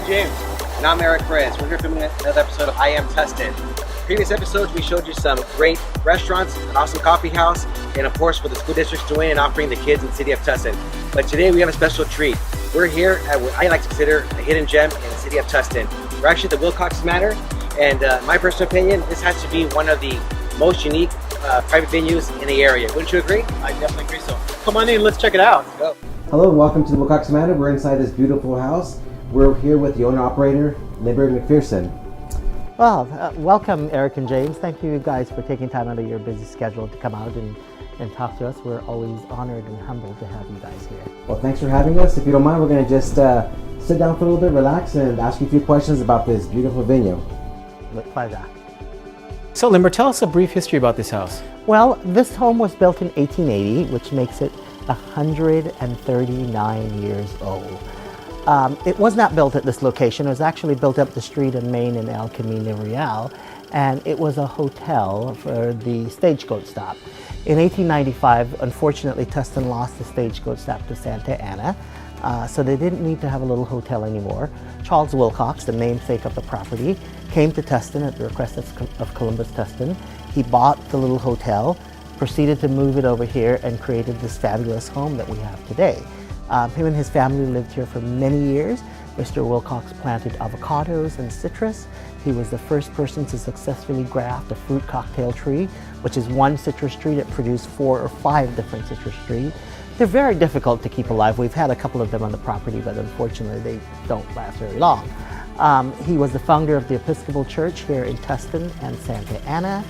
I'm James. And I'm Eric Perez. We're here filming another episode of IAMTUSTIN. Previous episodes, we showed you some great restaurants, an awesome coffee house, and of course, what the school district's doing and offering the kids in the city of Tustin. But today we have a special treat. We're here at what I like to consider a hidden gem in the city of Tustin. We're actually at the Wilcox Manor, and my personal opinion, this has to be one of the most unique private venues in the area. Wouldn't you agree? I definitely agree so. Come on in, let's check it out. Let's go. Hello and welcome to the Wilcox Manor. We're inside this beautiful house. We're here with the owner-operator, Libby McPherson. Well, welcome Eric and James. Thank you guys for taking time out of your busy schedule to come out and talk to us. We're always honored and humbled to have you guys here. Well, thanks for having us. If you don't mind, we're going to just sit down for a little bit, relax, and ask you a few questions about this beautiful venue. With pleasure. So Limber, tell us a brief history about this house. Well, this home was built in 1880, which makes it 139 years old. It was not built at this location. It was actually built up the street in Maine in El Camino Real, and it was a hotel for the stagecoach stop. In 1895, unfortunately, Tustin lost the stagecoach stop to Santa Ana, so they didn't need to have a little hotel anymore. Charles Wilcox, the namesake of the property, came to Tustin at the request of Columbus Tustin. He bought the little hotel, proceeded to move it over here, and created this fabulous home that we have today. Him and his family lived here for many years. Mr. Wilcox planted avocados and citrus. He was the first person to successfully graft a fruit cocktail tree, which is one citrus tree that produced 4 or 5 different citrus trees. They're very difficult to keep alive. We've had a couple of them on the property, but unfortunately they don't last very long. He was the founder of the Episcopal Church here in Tustin and Santa Ana.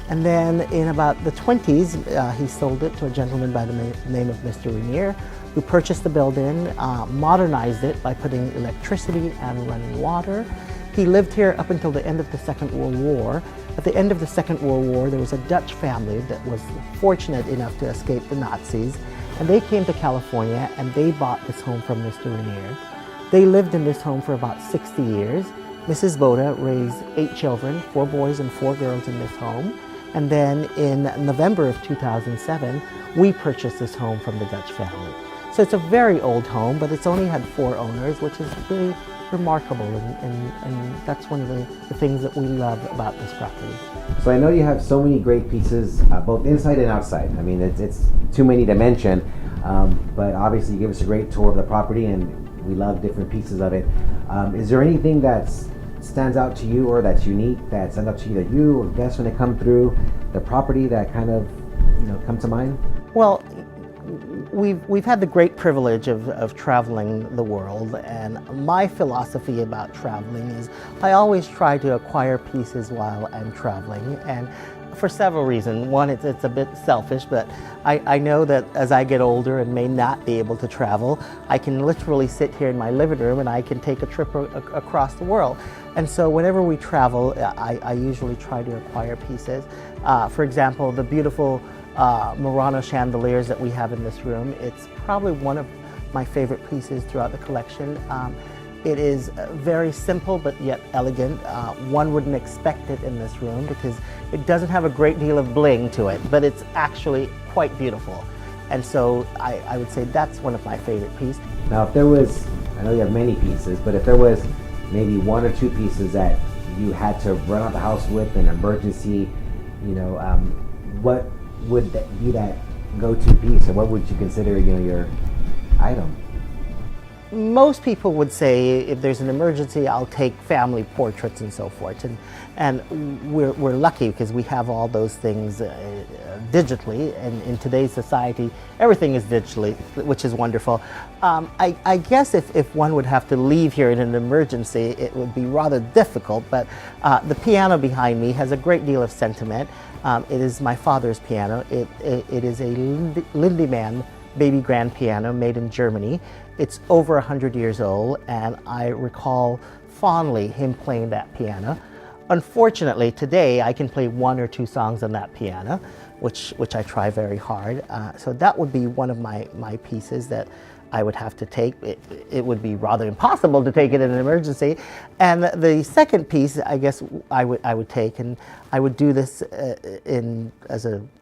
And then in about the 20s, he sold it to a gentleman by the name of Mr. Rainier, who purchased the building, modernized it by putting electricity and running water. He lived here up until the end of the Second World War. At the end of the Second World War, there was a Dutch family that was fortunate enough to escape the Nazis, and they came to California and they bought this home from Mr. Rainier. They lived in this home for about 60 years. Mrs. Boda raised 8 children, 4 boys and 4 girls in this home. And then in November of 2007, we purchased this home from the Dutch family. So it's a very old home, but it's only had 4 owners, which is really remarkable, and that's one of the things that we love about this property. So I know you have so many great pieces, both inside and outside. I mean, it's too many to mention, but obviously you give us a great tour of the property, and we love different pieces of it. Is there anything that stands out to you or that's unique, that stands out to you that you or guests when they come through the property that kind of, come to mind? Well, we've had the great privilege of traveling the world, and my philosophy about traveling is I always try to acquire pieces while I'm traveling, and for several reasons. One, it's a bit selfish, but I know that as I get older and may not be able to travel, I can literally sit here in my living room and I can take a trip across the world. And so whenever we travel, I usually try to acquire pieces. For example, the beautiful Murano chandeliers that we have in this room, it's probably one of my favorite pieces throughout the collection. It is very simple but yet elegant. One wouldn't expect it in this room because it doesn't have a great deal of bling to it, but it's actually quite beautiful. And so I would say that's one of my favorite pieces. Now if there was, I know you have many pieces, but if there was maybe 1 or 2 pieces that you had to run out the house with in an emergency, what would be that go-to piece, or what would you consider, your item? Most people would say if there's an emergency, I'll take family portraits and so forth. And we're lucky because we have all those things digitally, and in today's society, everything is digitally, which is wonderful. I guess if one would have to leave here in an emergency, it would be rather difficult, but the piano behind me has a great deal of sentiment. It is my father's piano. It is a Lindemann baby grand piano made in Germany. It's over 100 years old, and I recall fondly him playing that piano. Unfortunately, today I can play 1 or 2 songs on that piano, which I try very hard. So that would be one of my pieces that I would have to take. It would be rather impossible to take it in an emergency. And the second piece, I guess, I would take, and I would do this in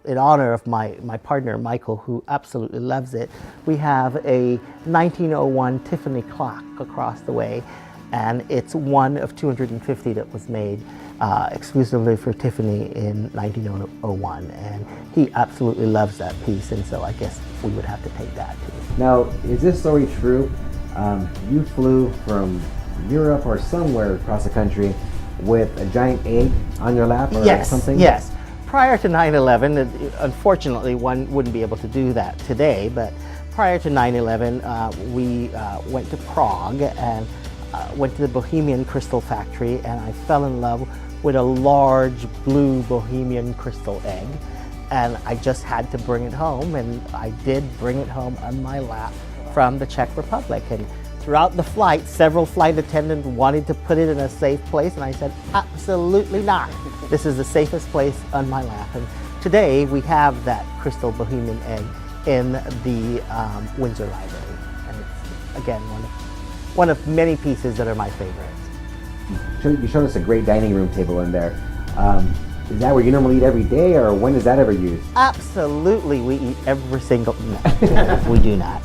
honor of my partner Michael, who absolutely loves it. We have a 1901 Tiffany clock across the way, and it's one of 250 that was made exclusively for Tiffany in 1901, and he absolutely loves that piece, and so I guess we would have to take that too. Now, is this story true? You flew from Europe or somewhere across the country with a giant egg on your lap or something? Yes. Prior to 9/11, unfortunately, one wouldn't be able to do that today, but prior to 9/11, we went to Prague and went to the Bohemian Crystal Factory, and I fell in love with a large blue Bohemian crystal egg, and I just had to bring it home, and I did bring it home on my lap from the Czech Republic. And throughout the flight, several flight attendants wanted to put it in a safe place, and I said, absolutely not. This is the safest place on my lap. And today we have that crystal Bohemian egg in the Windsor Library, and it's again one of many pieces that are my favorites. You showed us a great dining room table in there. Is that where you normally eat every day, or when is that ever used? Absolutely, we eat every single. No, we do not.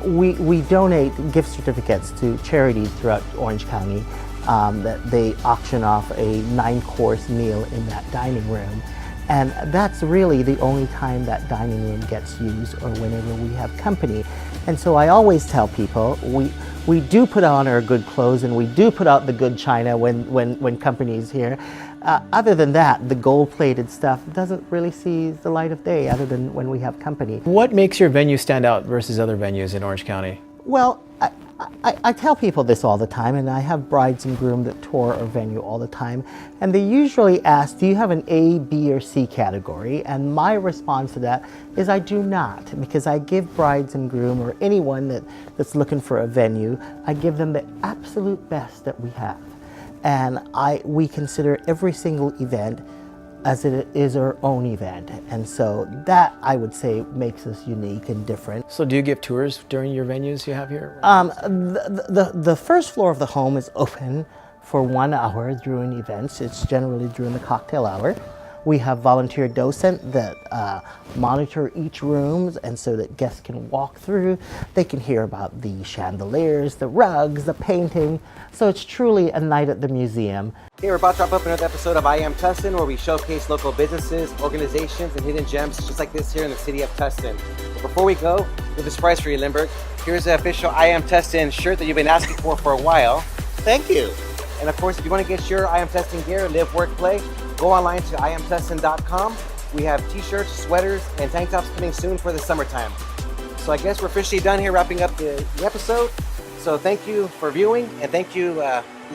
We donate gift certificates to charities throughout Orange County that they auction off a 9-course meal in that dining room. And that's really the only time that dining room gets used, or whenever we have company. And so I always tell people, we do put on our good clothes and we do put out the good china when company is here. Other than that, the gold-plated stuff doesn't really see the light of day other than when we have company. What makes your venue stand out versus other venues in Orange County? Well, I tell people this all the time, and I have brides and groom that tour our venue all the time, and they usually ask, do you have an A, B, or C category? And my response to that is I do not, because I give brides and groom, or anyone that's looking for a venue, I give them the absolute best that we have. And we consider every single event as it is our own event. And so that, I would say, makes us unique and different. So do you give tours during your venues you have here? The first floor of the home is open for 1 hour during events. It's generally during the cocktail hour. We have volunteer docents that monitor each room, and so that guests can walk through. They can hear about the chandeliers, the rugs, the painting. So it's truly a night at the museum. Hey, we're about to wrap up another episode of I Am Tustin, where we showcase local businesses, organizations, and hidden gems just like this here in the city of Tustin. But before we go, we have a surprise for you, Lindbergh. Here's the official I Am Tustin shirt that you've been asking for a while. Thank you. And of course, if you want to get your I Am Tustin gear, live, work, play, go online to IAMTUSTIN.com. We have t-shirts, sweaters, and tank tops coming soon for the summertime. So I guess we're officially done here wrapping up the episode. So thank you for viewing, and thank you,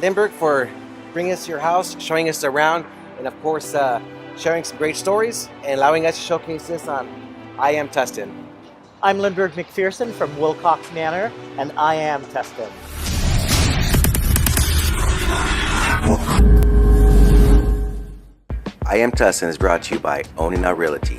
Lindbergh, for bringing us to your house, showing us around, and of course, sharing some great stories and allowing us to showcase this on I Am Tustin. I'm Lindbergh McPherson from Wilcox Manor, and I Am Tustin. I Am Tustin is brought to you by Owning Our Realty.